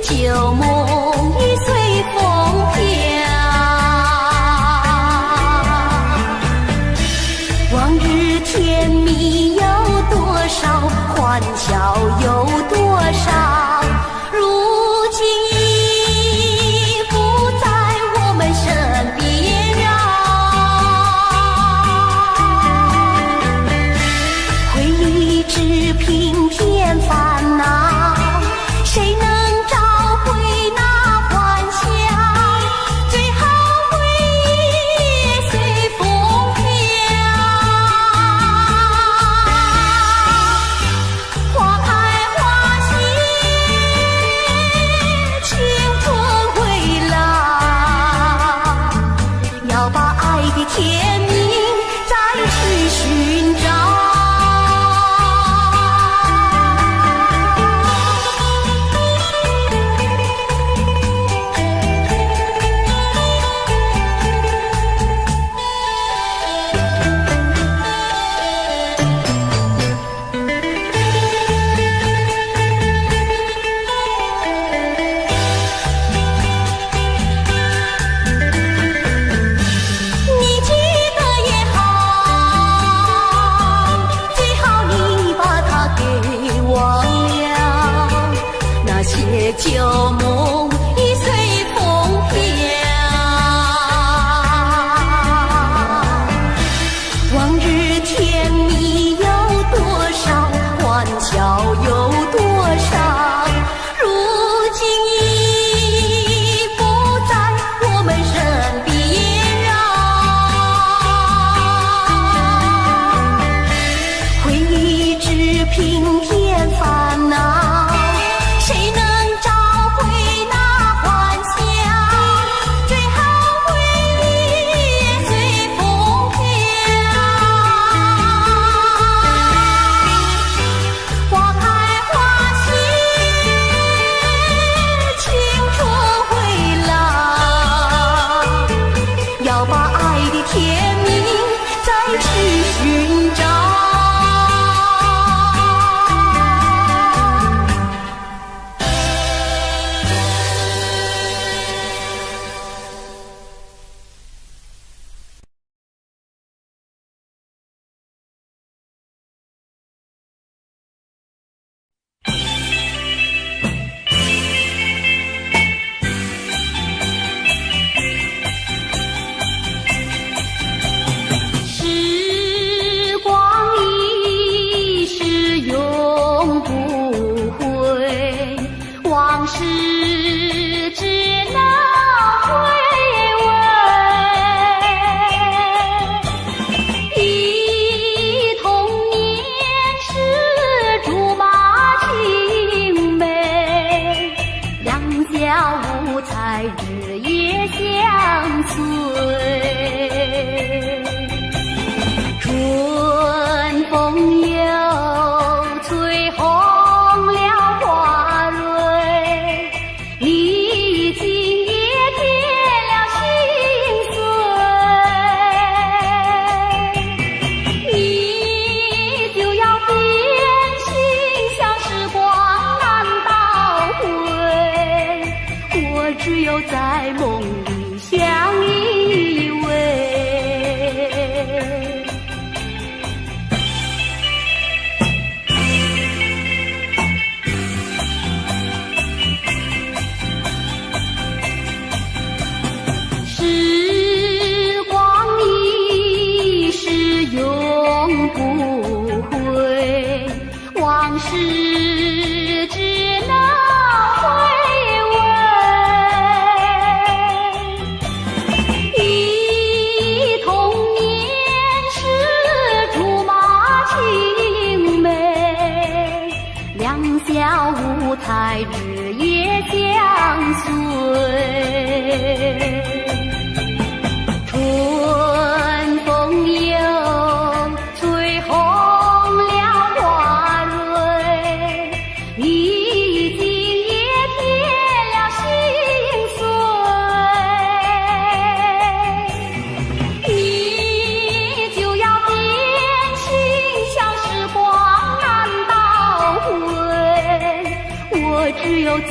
旧梦已随风飘，往日甜蜜有多少，欢笑有多少，如今已不在我们身边啊。回忆只平添烦恼，谁能天明再去寻找。旧梦已随风飘，往日甜蜜有多少，欢笑有多少，如今已不在我们身边啊。回忆只平添烦恼，谁能天明再去寻找。往事只能回味，忆童年时竹马青梅，两小无猜日夜相随。春风又吹红了花蕊，你五彩，日夜相随。春风又吹红了花蕊，你今也添了心碎。你就要变心，像时光难倒回，我只有在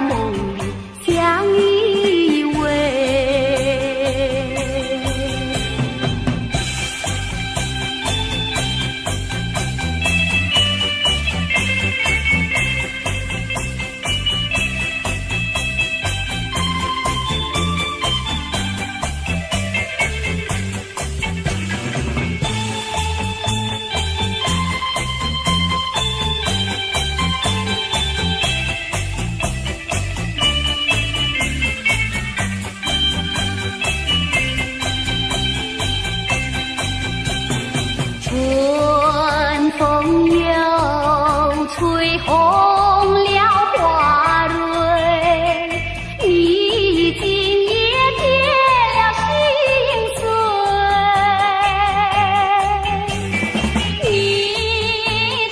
梦里相依偎。春风又吹红了花蕊，你今也添了心碎。你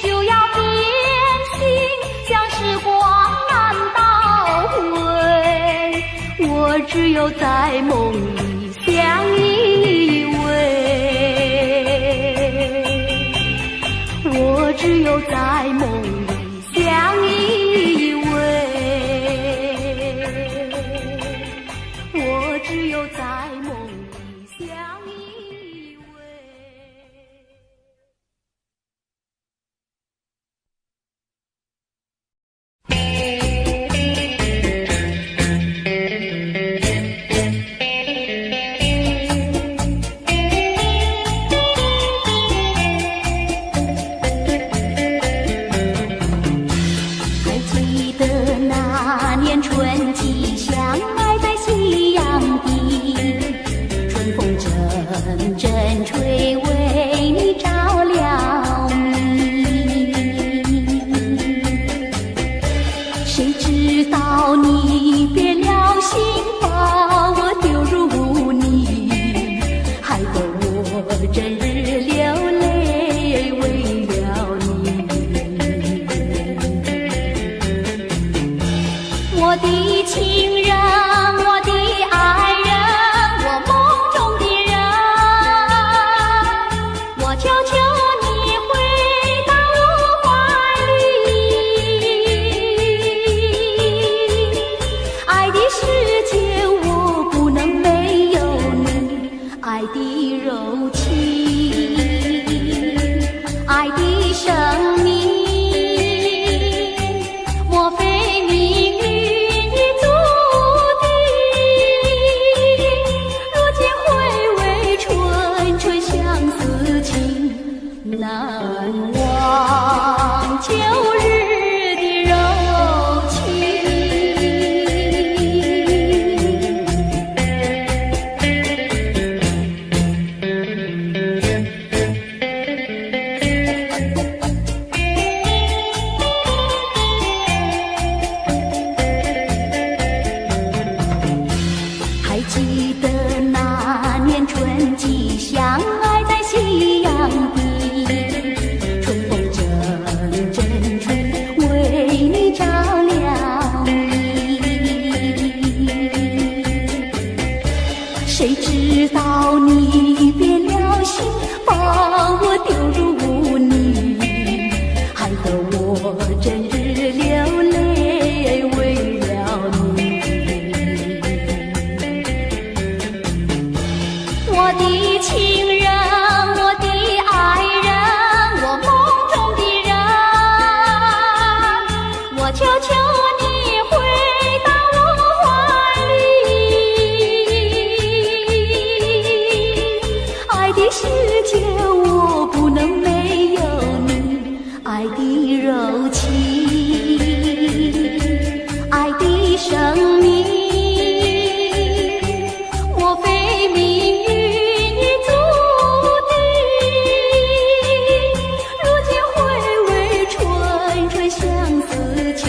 就要变心，像时光难倒回，我只有在梦里相依偎。我只有在梦里相依偎，我只有在梦里相依偎。春季相爱在夕阳底，春风阵阵吹，为你照了迷。谁知道你变了心，把我丢入泥，害得我整日流泪为了你。我的情人，我的爱人，我梦中的人，我求求你回到我怀里。爱的世界我不能没有你，爱的柔情，爱的生命，莫非命运难忘旧日的柔情。还记得那年春季相爱在夕阳底，谁知道你变了心，把我丢入泥，害得我整日流泪为了你。我的情人，我的爱人，我梦中的人，我求求你回到我怀里。爱的世界我不能没有你，爱的柔情，爱的生命，莫非命运已注定，如今回味春春相思情。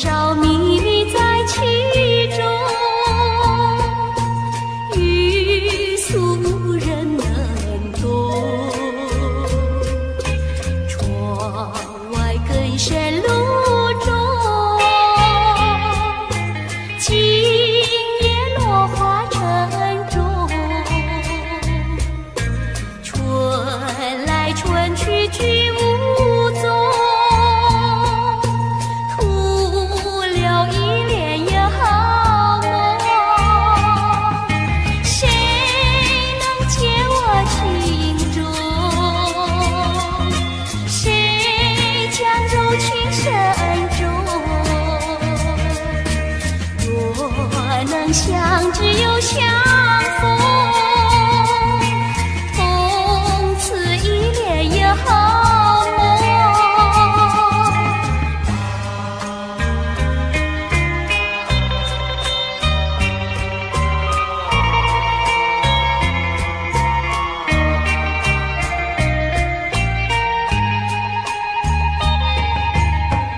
少秘密在其中，欲俗人能懂。窗外更深路中，今夜落花沉重。春来春去去无踪，徒留一帘又梦。谁能解我情衷？谁将柔情深重？若能相知又相逢，从此一帘又梦。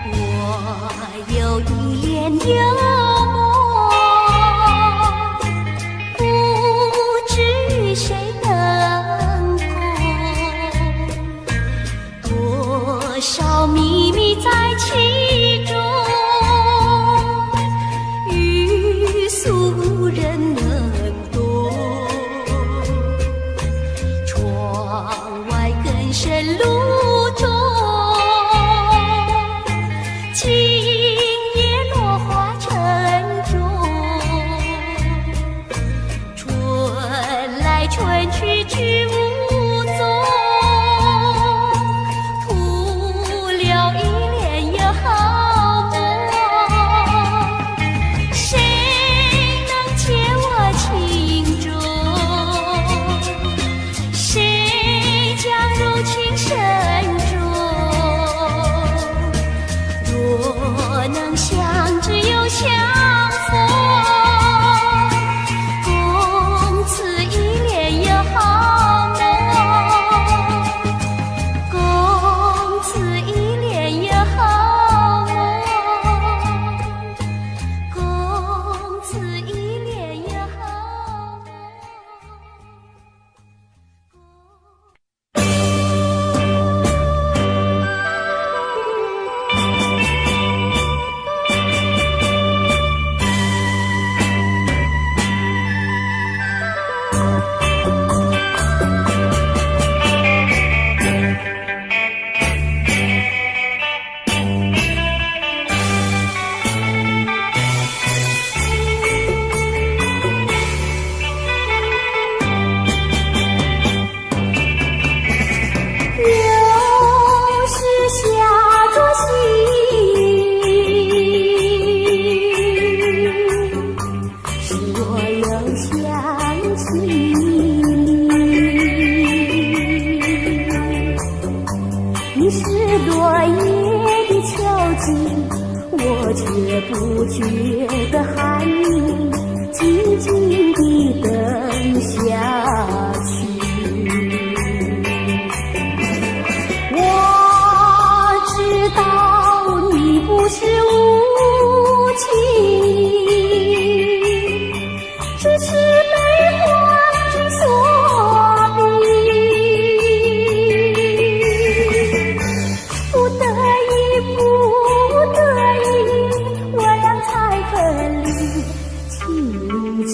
我有一帘幽梦，不知与谁能共，多少秘密在其中，欲俗人能懂。窗外更深路中，今夜落花沉重。春来春去去无踪，徒留一帘又梦。谁能解我情衷？谁将柔情深重？若能相知又相逢，共此一帘又梦。共此一帘又梦。共此一帘又梦。又是下着细雨，使我又想起你。你是落叶的秋季，我却不觉得寒意，静静地等下去。我知道你不是无情，只是悲欢之所逼。不得已，不得已，我俩才分离。请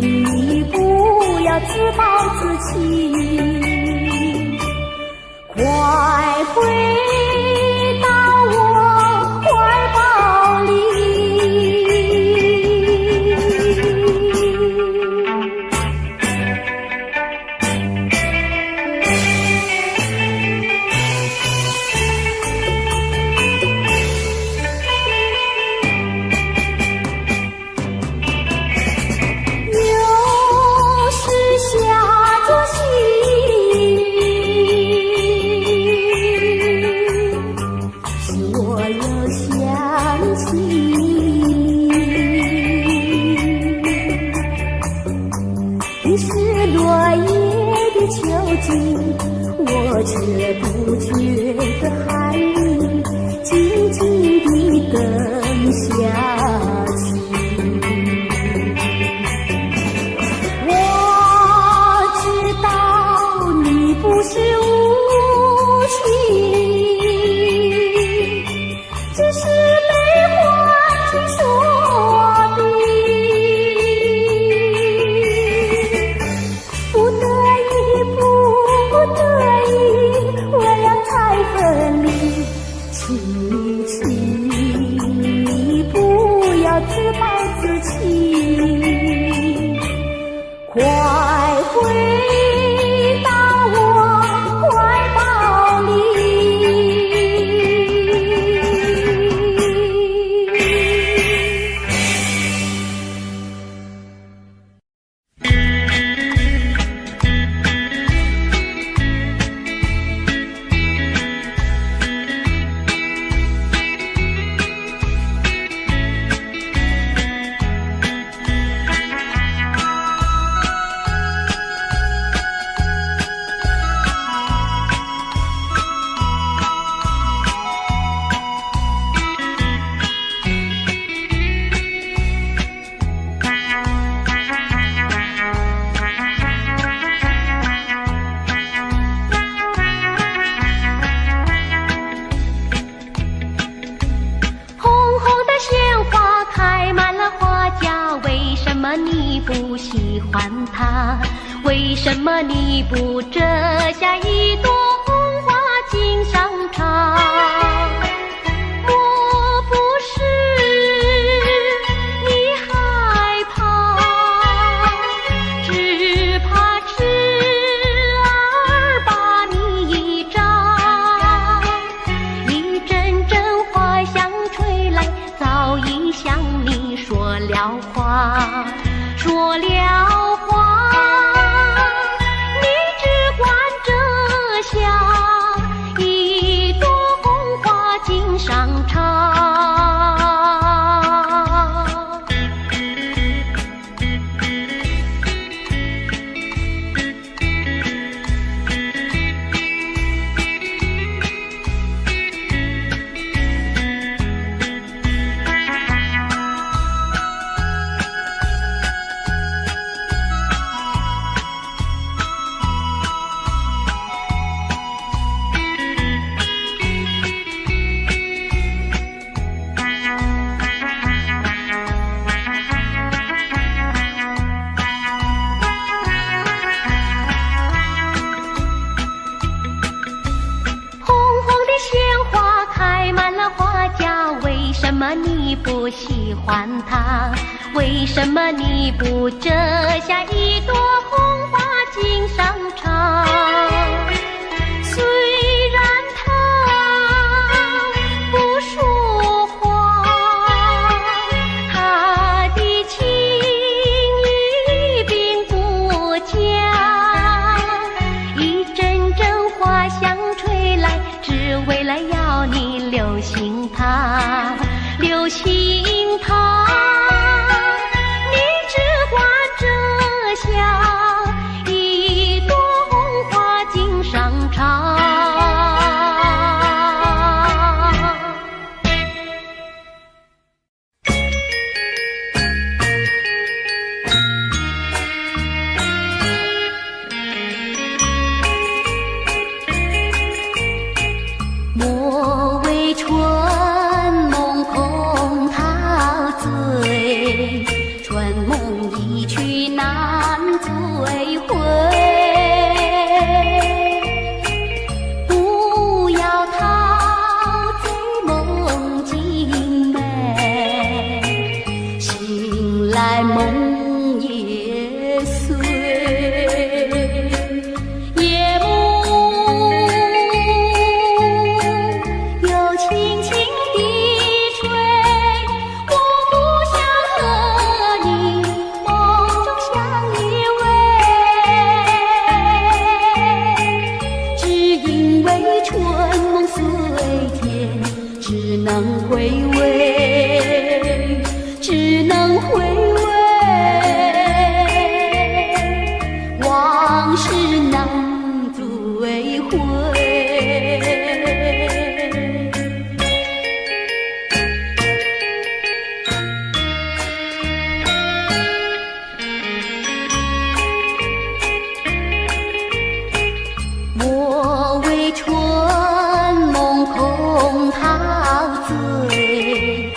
你不要自暴自弃，快回到我怀抱里。又是下着细雨，使我又想起你。你是落叶的秋季，我却不觉得寒意，静静地等请你不要自暴自弃，快回到我怀抱里。你不喜欢它？为什么你不折下一朵红花锦上插？莫不是你害怕，只怕痴儿把你扎。一阵阵花香吹来，早已向你说了话。说了话，你只管折下一朵红花锦上插。为什么你不喜欢它？为什么你不折下一朵红花锦上插？虽然它不说话，它的情意并不假。一阵阵花香吹来，只为了要你留心它。留心它，你只管折下一朵红花锦上插。莫为春春梦一去难追回，不要陶醉梦境美，醒来梦也碎。夜幕又轻轻地吹，我不想和你梦中相依偎，只因为春梦碎天，只能回味，只能回味，往事难追回。莫为春梦空陶醉，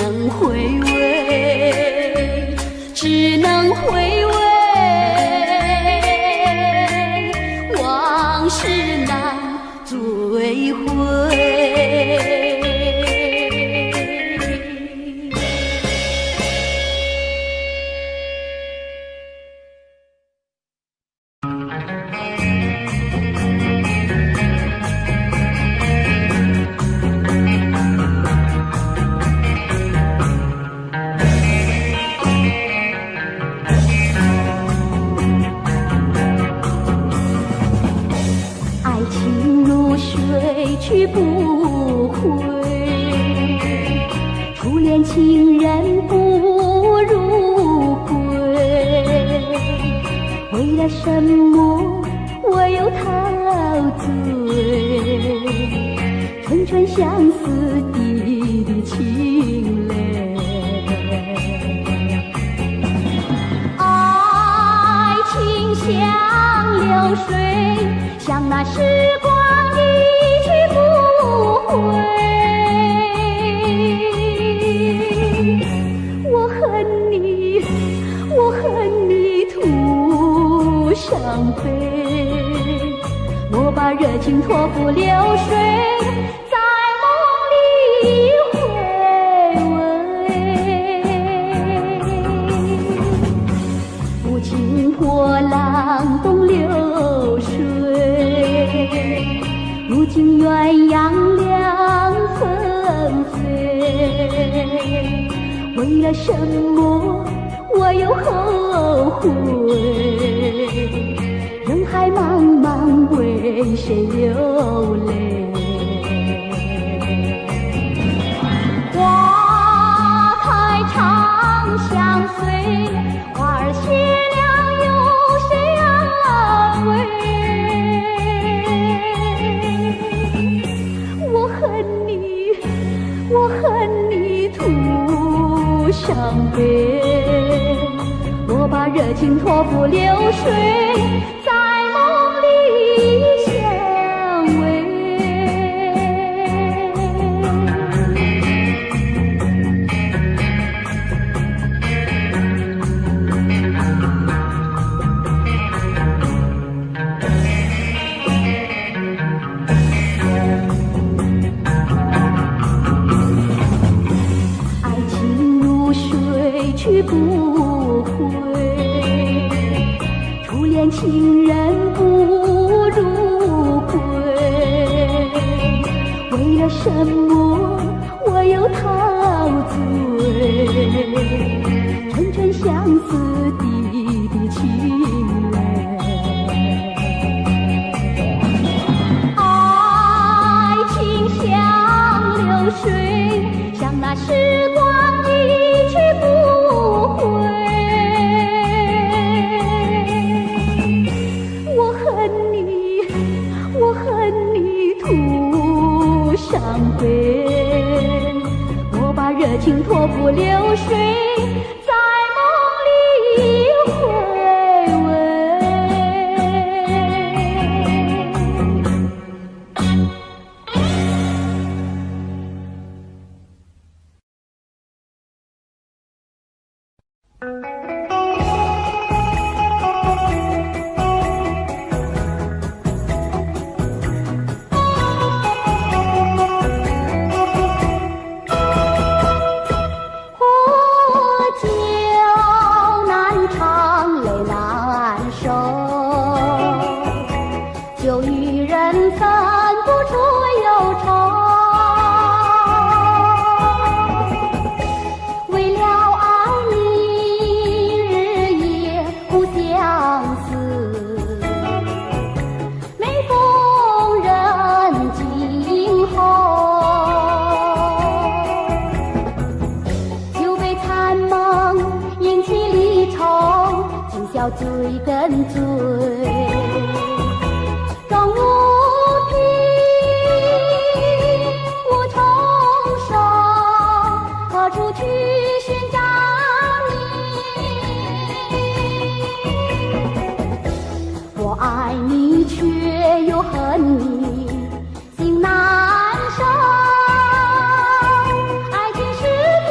能回味，只能回味，往事难追回。去不回，初恋情人不如归。为了什么我又陶醉？春春相思，滴滴情泪。爱情像流水，像那时光一去不回。我恨你，我恨你徒伤悲。我把热情托付流水，在梦里回味。无情波浪东流水，如今鸳鸯两纷飞。为了什么我又后悔？人海茫茫，为谁流泪？花开长相随，花儿谢了有谁安慰？我恨你，我恨你徒伤悲。我把热情托付流水，在梦里相偎。爱情如水去不回，初恋情人不如归。为了什么我又陶醉？春春相思，滴滴情泪。爱情像流水，像那时光一去不回。我恨你，我恨你徒伤悲。我把热情托付流水，在梦里回味。就与人分不出忧愁，为了爱你日夜不相思，每逢人静候，酒杯残梦引起离愁，今宵醉更醉。终无凭无重生，何处去寻找你？我爱你却又恨你，心难舍。爱情是天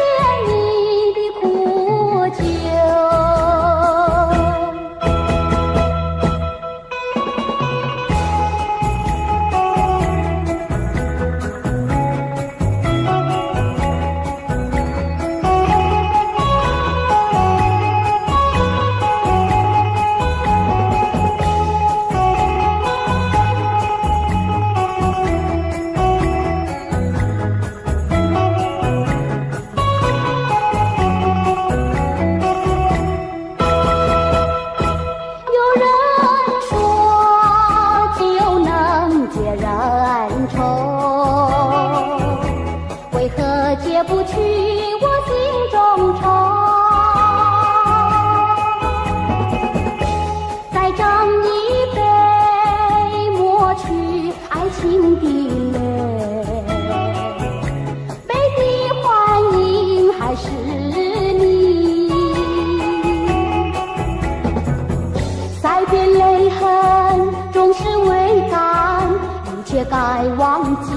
该忘记。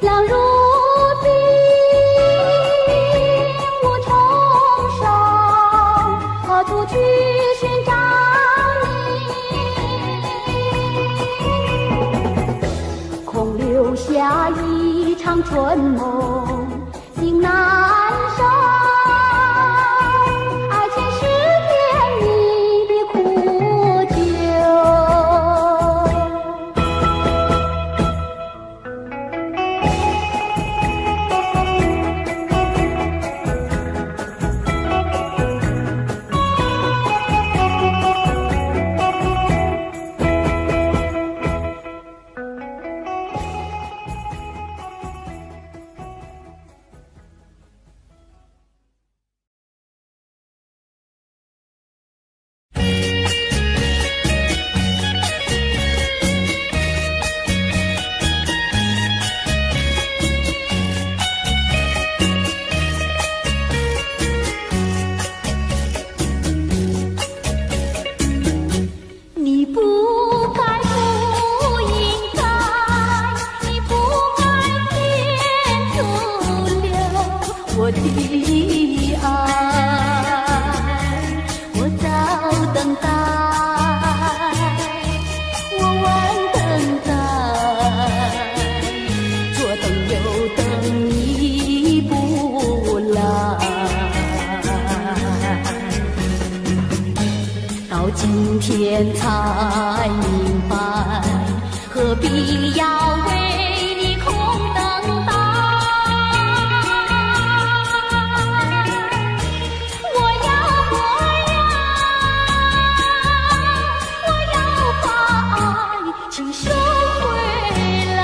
两如冰，无重伤，何处去寻找你？空留下一场春梦，心难舍。今天才明白，何必要为你空等待？我要把爱情收回来。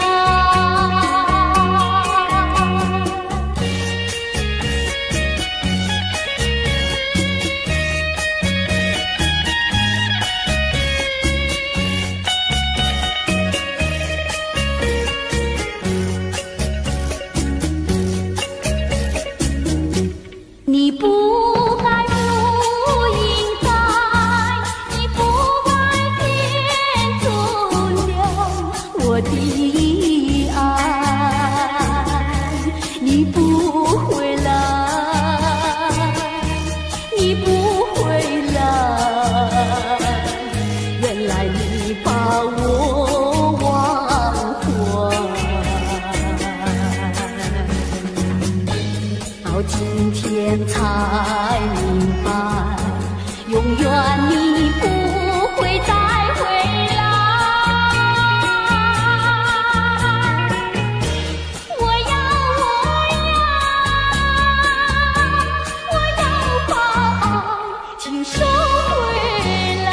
你不该，不应该，你不该天阻留我的爱，你不回来，你不回来，原来你把我忘怀。到今天才明白，永远你不会再回来。我要把爱情收回来。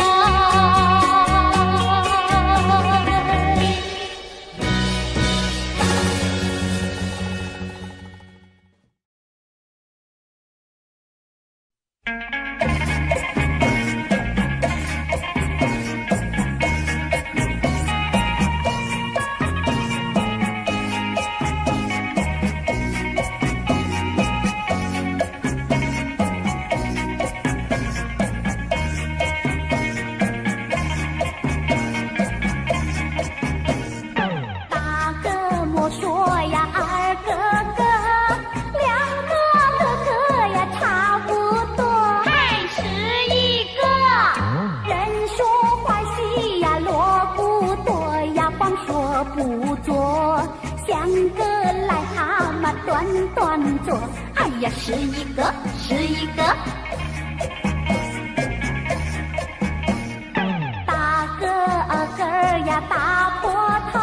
不做，像个癞蛤蟆端端坐。哎呀，是一个，是一个。大个个呀，大坡头，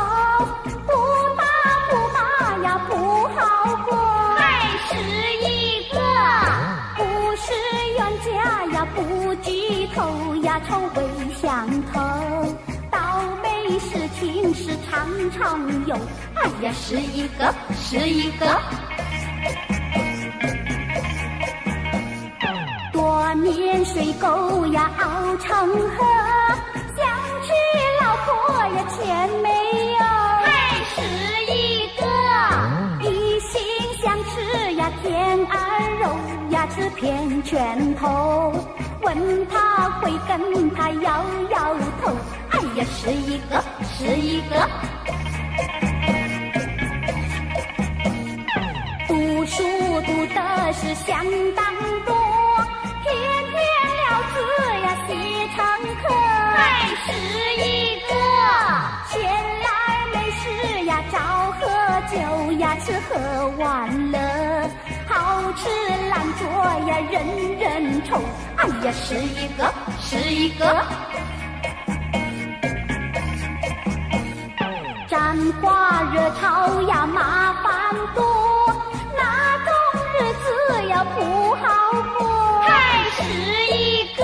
不打不骂呀，不好过。还是一个，不是冤家呀，不聚头呀，臭味相投。倒霉事情是常常有，哎呀，是一个，是一个。多年水沟呀熬成河，想娶老婆呀钱没有，还是一个。一心想吃呀甜儿肉呀，吃偏拳头。问他会跟他摇摇头，哎呀，是一个，是一个。读书读的是相当多，天天了字呀写成课，还是一个。闲来没事呀找喝酒呀，吃喝玩乐，好吃懒做呀人人宠。哎呀，是一个，是一个。沾花惹草呀麻烦多，那种日子呀不好过。还是一个。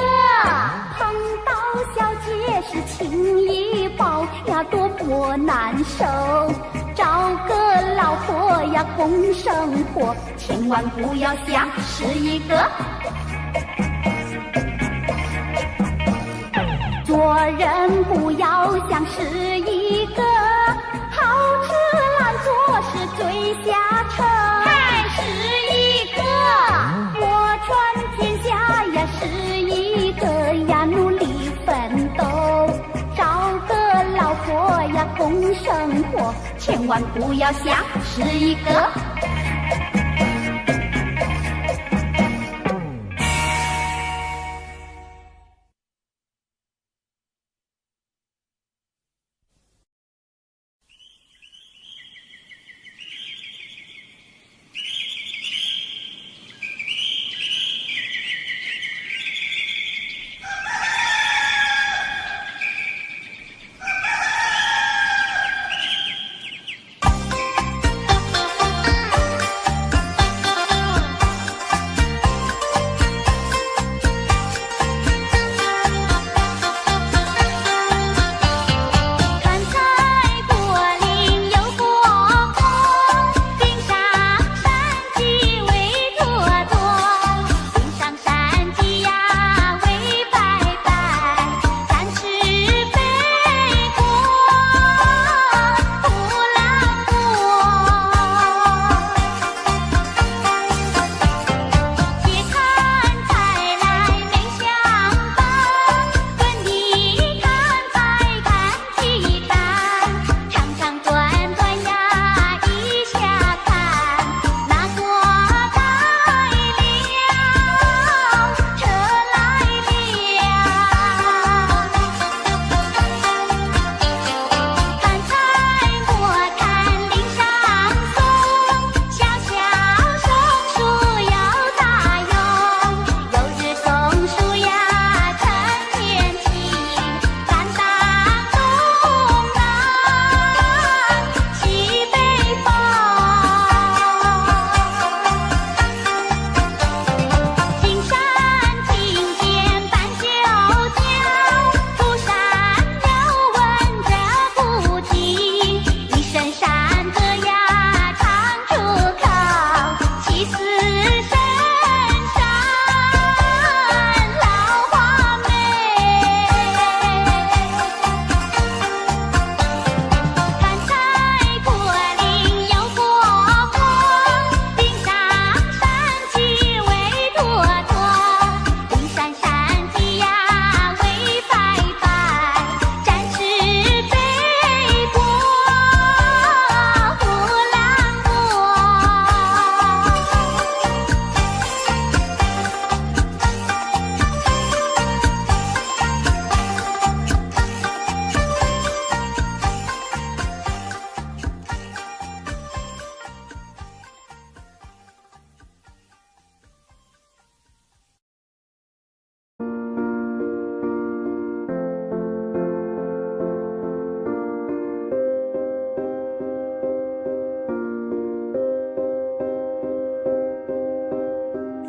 碰到小姐是亲一抱呀，多么难受。找个老婆呀共生活，千万不要想是一个。做人不要想是一个，好吃懒做是最下策。还是一个。我传天下呀是一个呀，努力奋斗，找个老婆呀共生活，千万不要想是一个。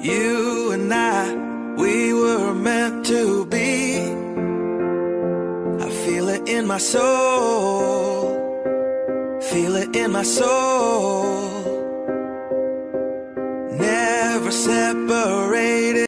You and I, we were meant to be. I feel it in my soul, feel it in my soul. Never separated.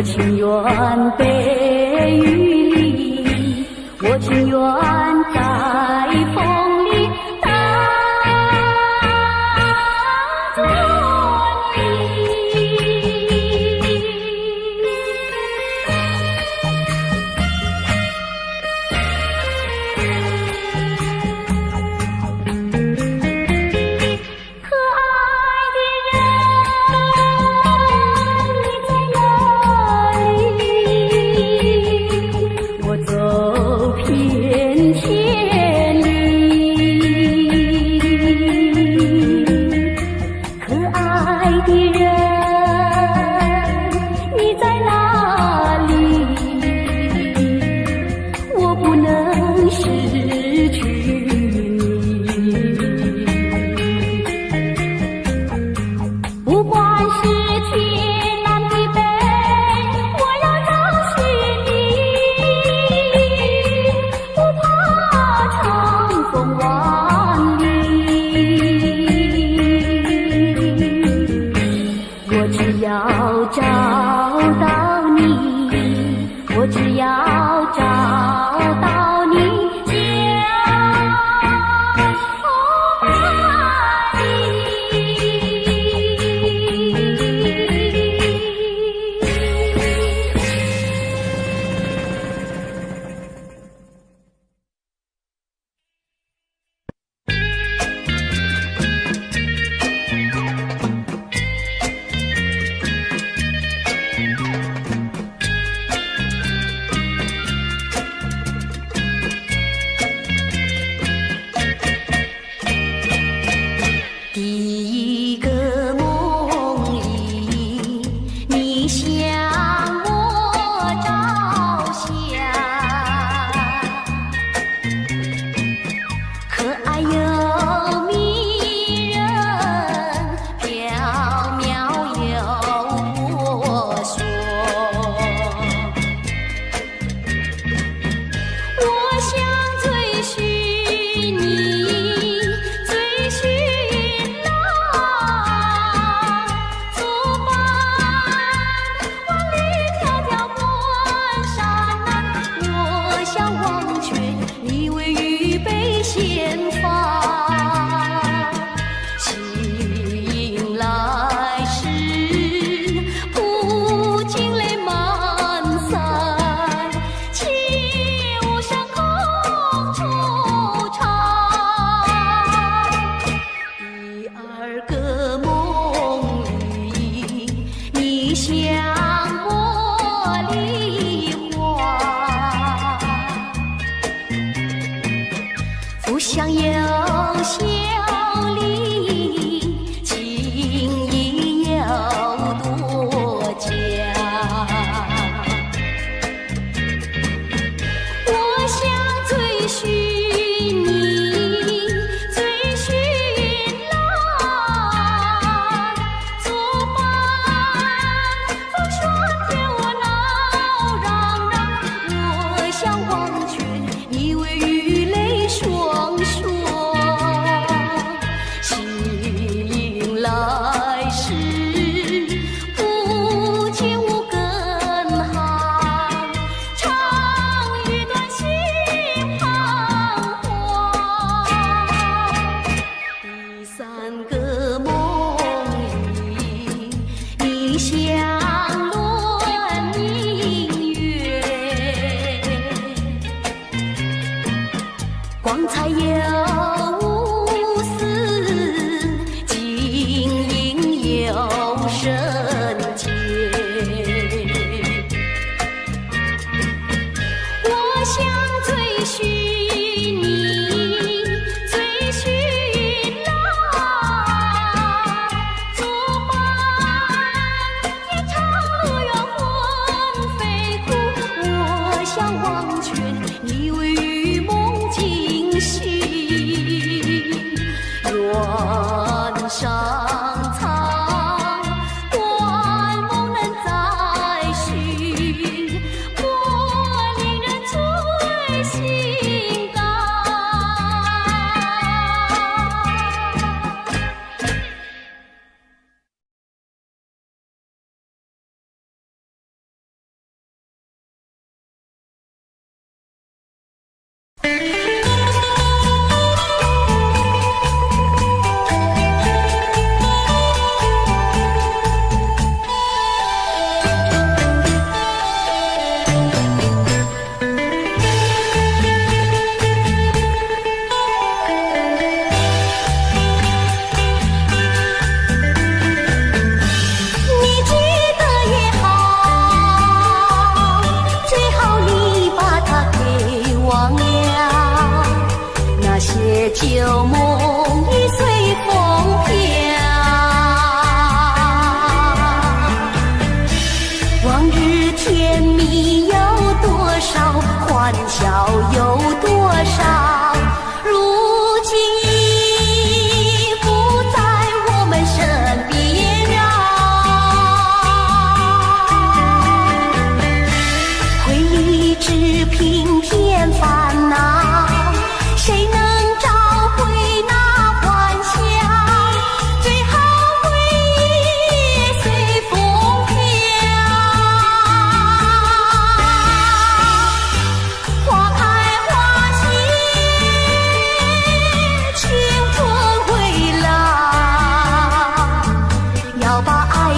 我情愿被雨淋，我情愿在风里等着你。可爱的人，你在哪里？我走遍千里。可爱的人，你在哪里？我不能失去你。不管是天南地北，我要找寻你，不怕长风万里。我只要找到你，我只要找到你，将爱第一个梦里，你向我照相，可爱又迷人，缥缈又婆娑。我想追寻你，追寻作伴，万里迢迢关山南，我向黄泉，你为预备鲜花。醒来时，不禁泪满腮，切勿伤空惆怅。第二个梦里，你向我梨花，不想有笑里，情意有多假。我想追寻你，追寻作伴，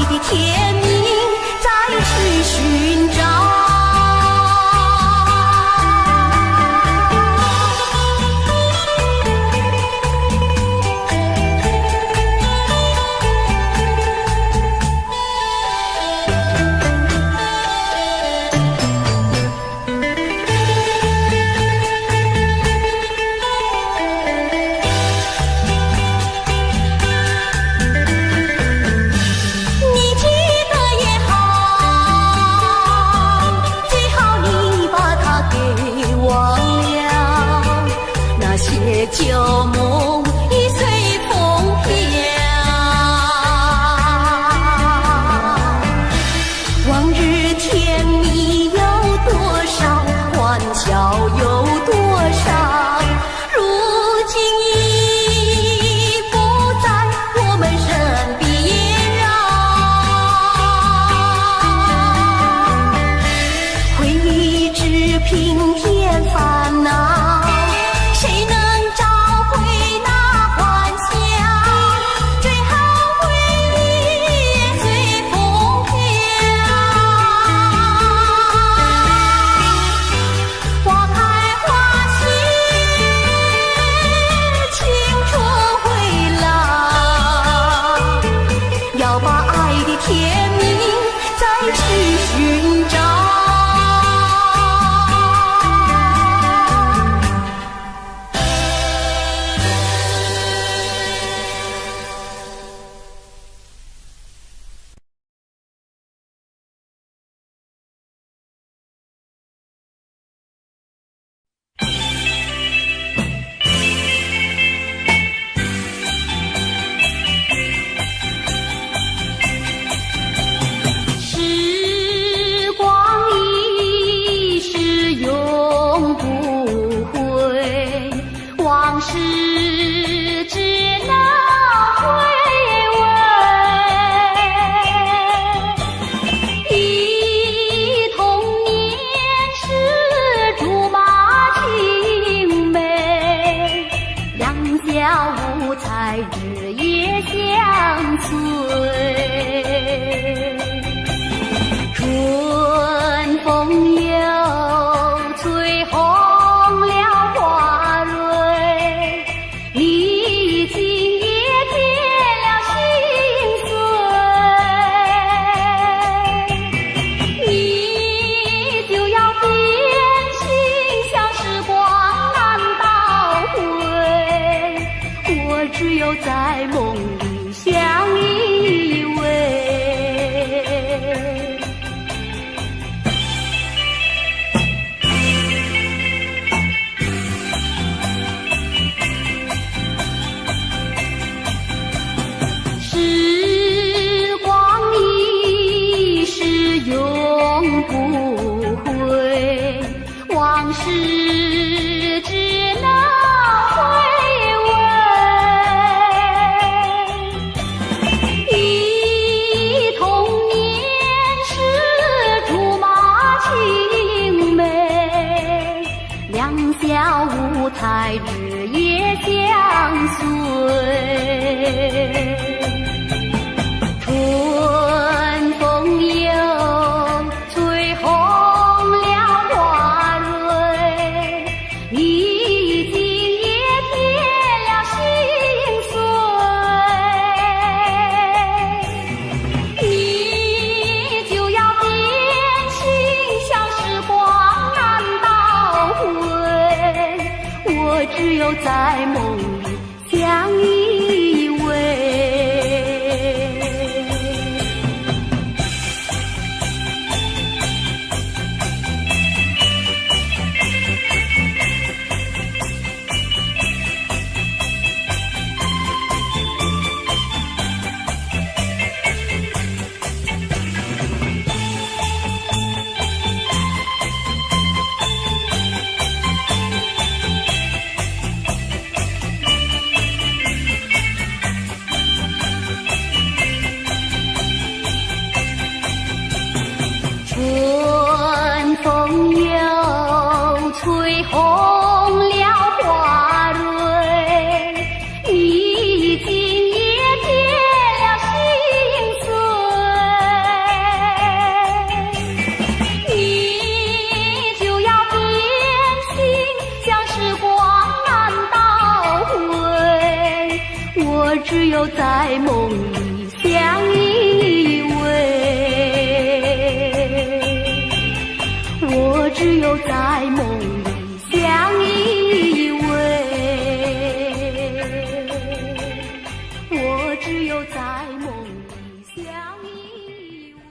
的天命再去寻找。旧梦已随风飘，往日甜蜜有多少，欢笑有多少，如今已不在我们身边啊。回忆只平添烦恼，谁能天命再去寻找。往事只能回味，忆童年时竹马青梅，两小无猜日夜相随。春风又吹红只有在梦里相依偎。时光一逝永不回，往事只能小无猜日夜相随，春风又吹红了花蕊，你今也添了心碎，你就要变心，像时光难倒回，我只有在梦里相依偎。只有在梦里相依偎，我只有在梦里相依偎，我只有在梦里相依偎。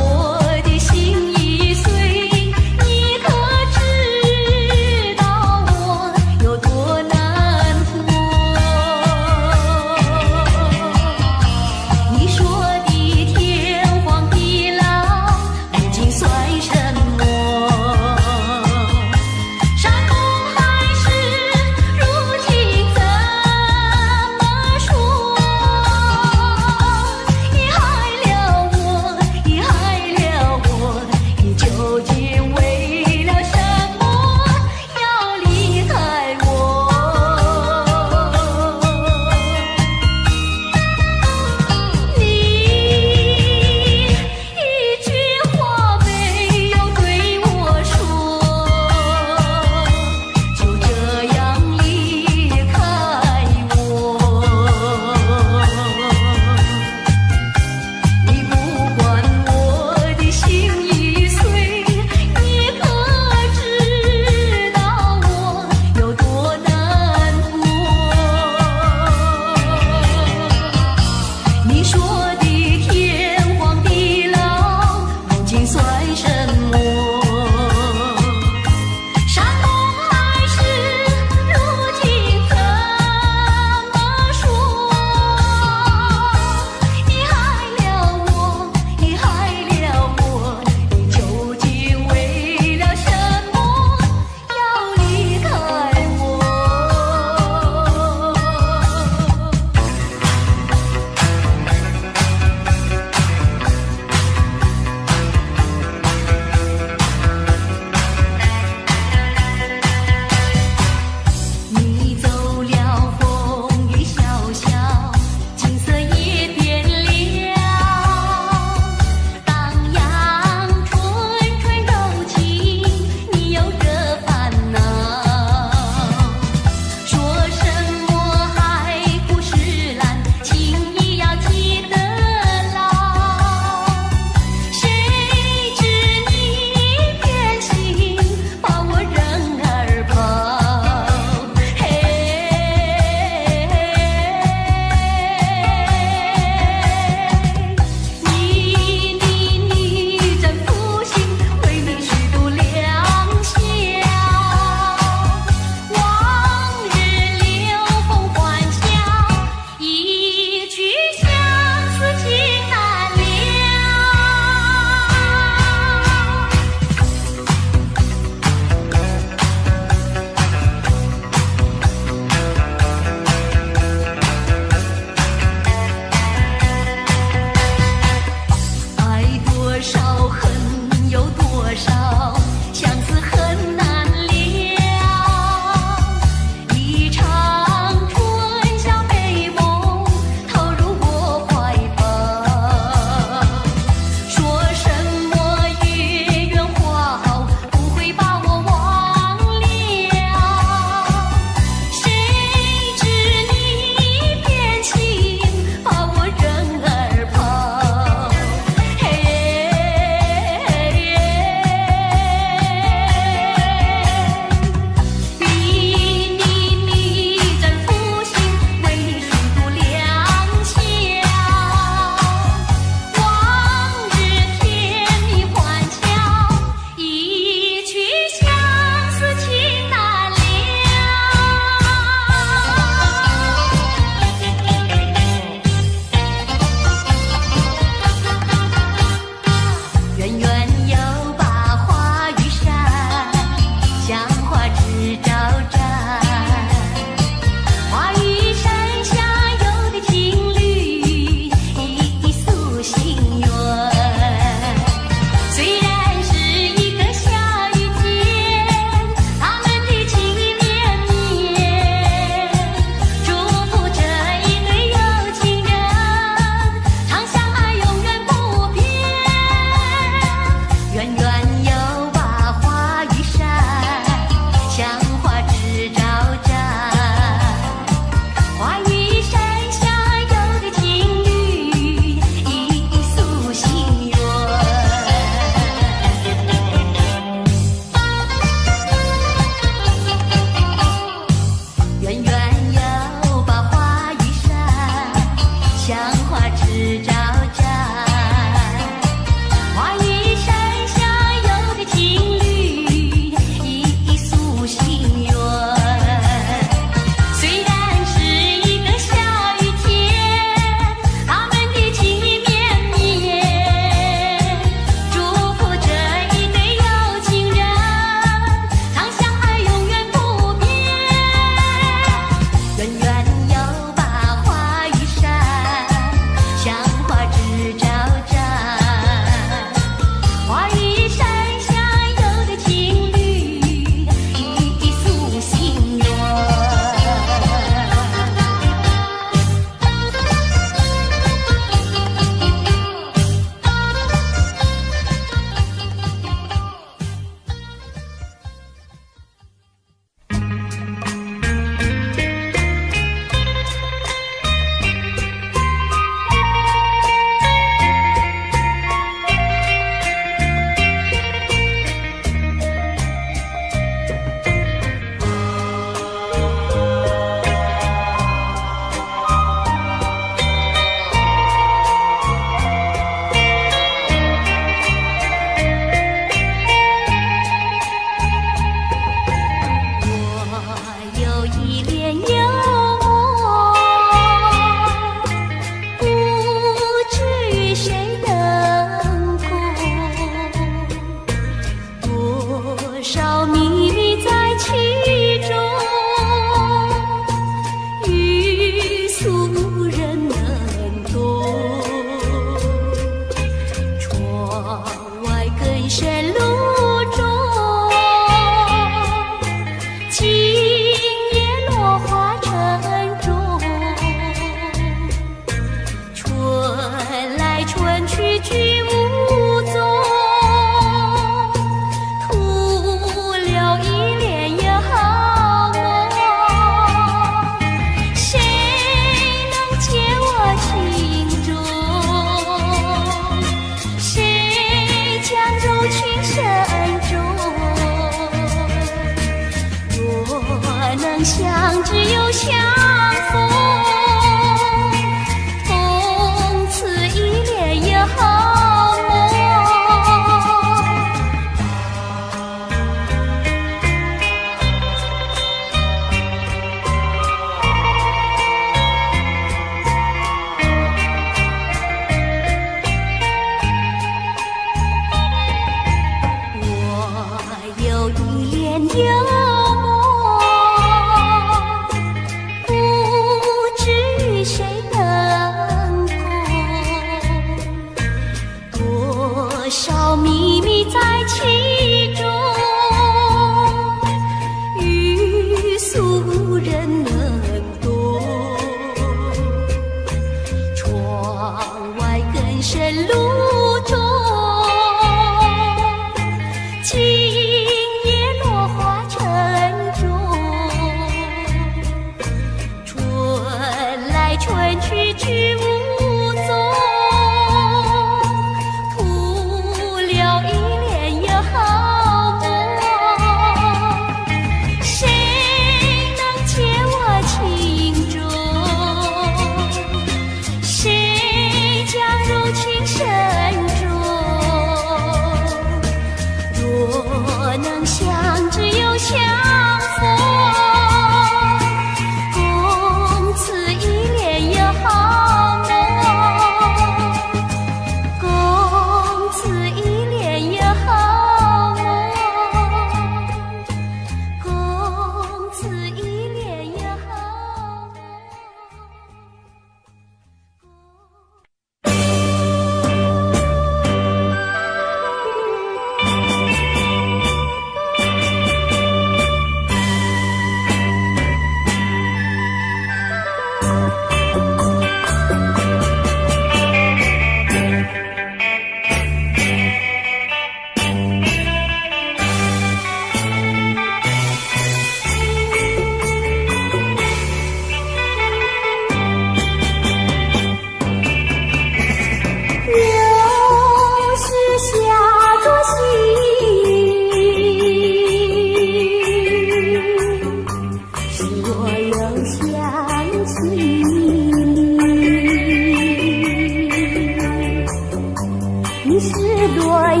你是落叶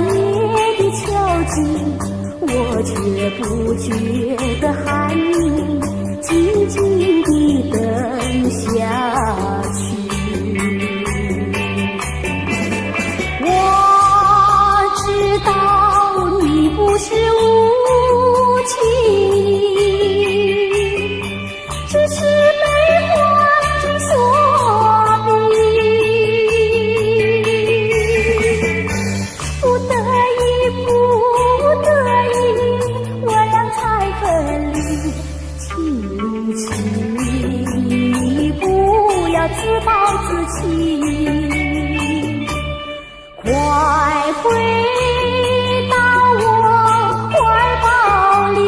的秋景，我却不觉得寒意，静静地等下去。我知道你不是无情，只是悲欢之所逼。不得已，不得已，我俩才分离。请你不要自暴自弃，快回到我怀抱里。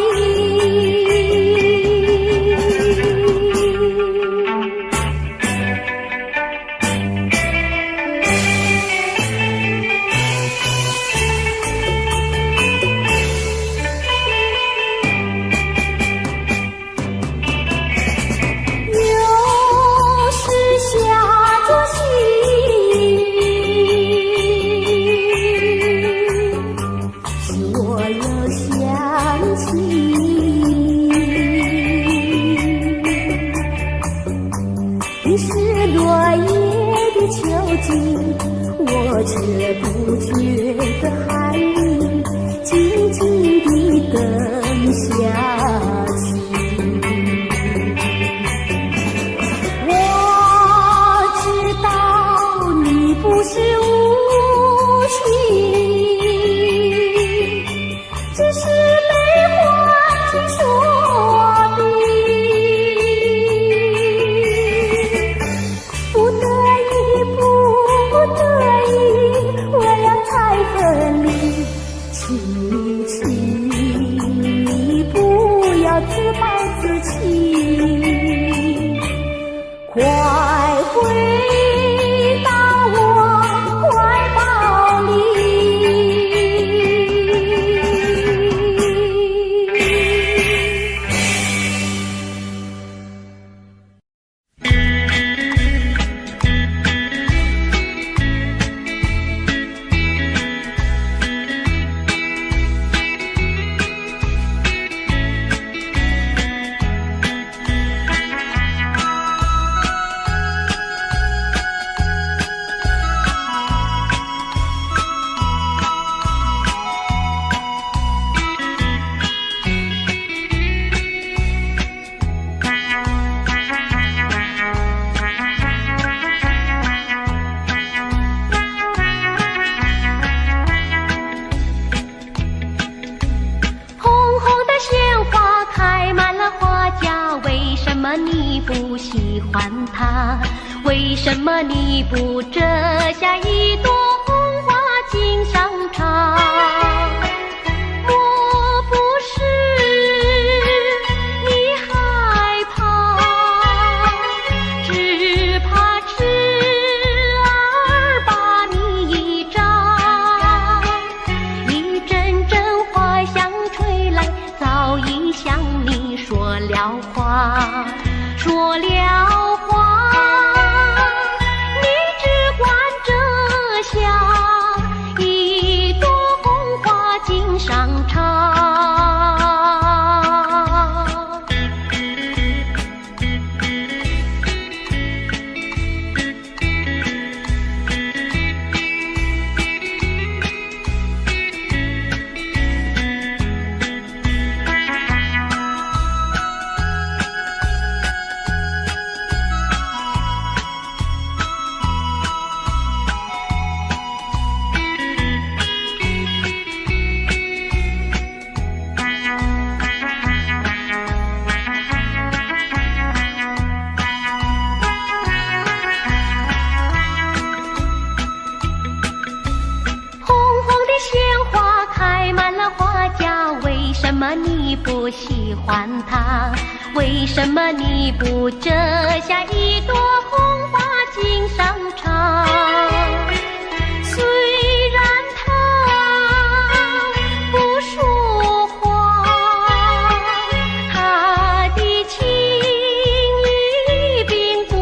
又是下着细雨，使我又想起你是落叶的秋景，我却不觉得寒意，静静地等下去。我知道你不是无情，只是悲欢之所逼。不得已，不得已，我俩才分离。请你不要自暴自弃，快回到我怀抱里。你不喜欢它？为什么你不折下一朵红花锦上插？莫不是你害怕，只怕痴儿把你扎。一阵阵花香吹来，早已向你说了话。说了话，你只管折下一朵红花锦上插。为什么你不喜欢它？为什么你不折下一朵红花锦上插？虽然它不说话，它的情意并不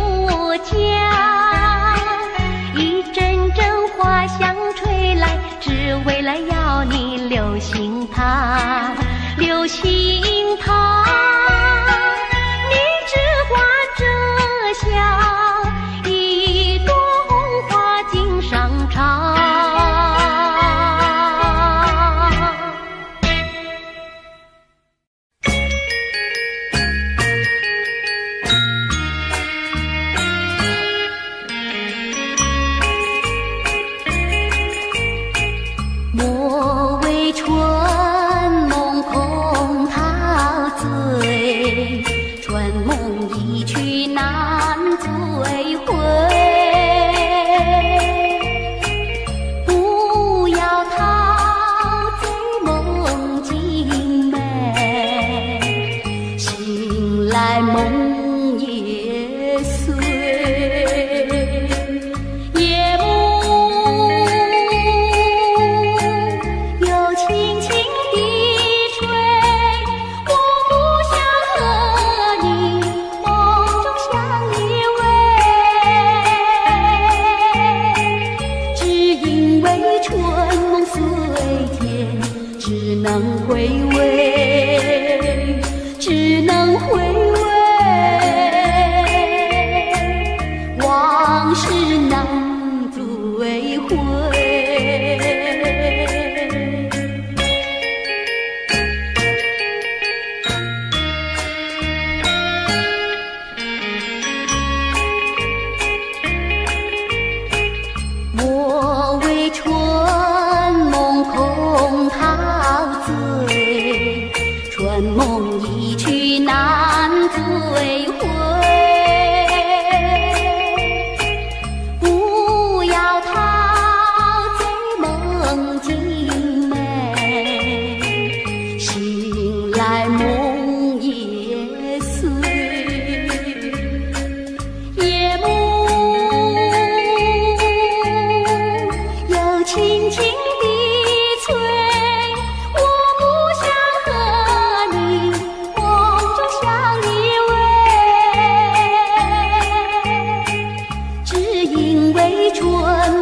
春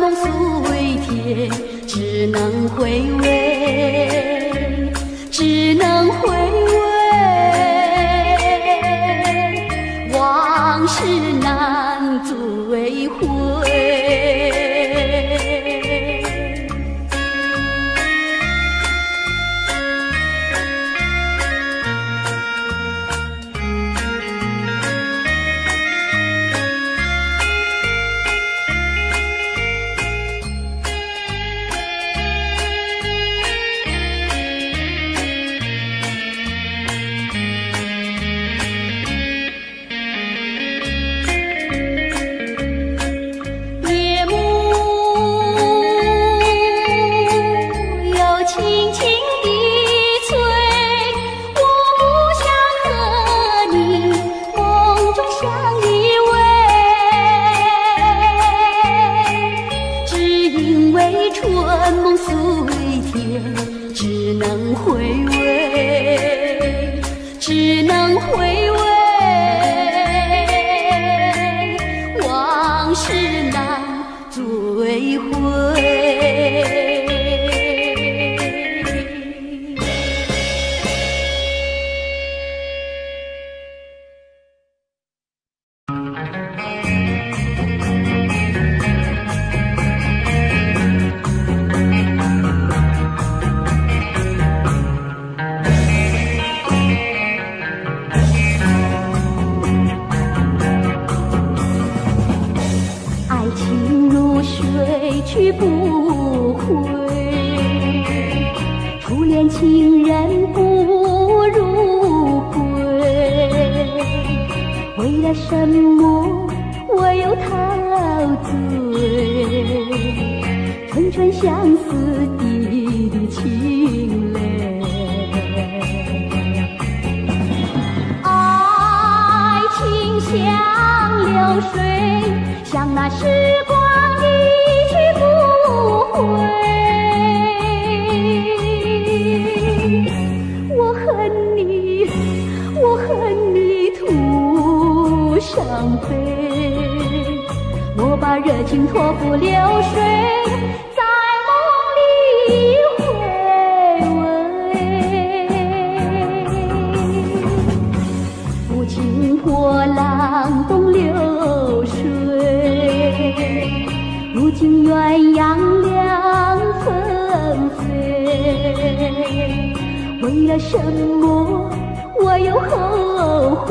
梦随天，只能回味，只能回味，往事难追回。去不回，初恋情人不如归。为了什么我又陶醉？纯纯相思的情泪，爱情像流水，像那时光一去不回。我恨你，我恨你徒伤悲。我把热情托付流水，在梦里回味。抚琴波浪东流水，如今鸳鸯两纷飞。为了什么我又后悔？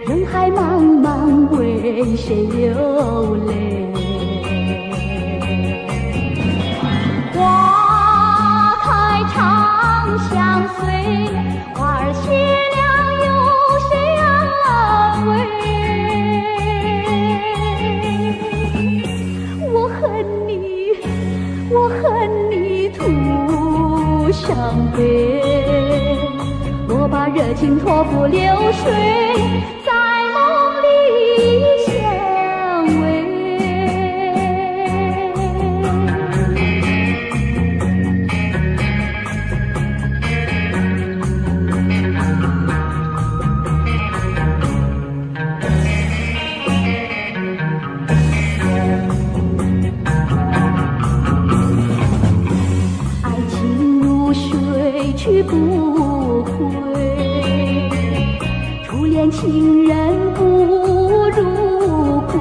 人海茫茫，为谁流泪？花开长相随，花儿谢了有谁安慰？我恨你，我恨你徒伤悲。我把热情托付流水，在梦里相偎。爱情如水去不回，初恋情人不如归。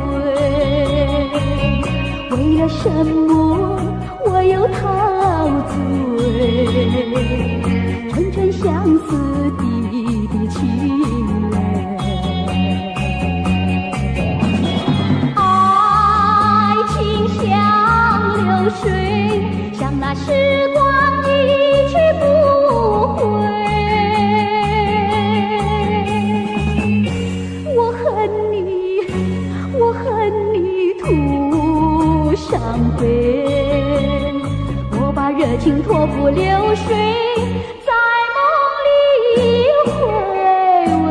为了什么我又陶醉？纯纯相思的情泪。爱情像流水，像那时光一去不回。我恨你，我恨你徒伤悲。我把热情托付流水，在梦里回味。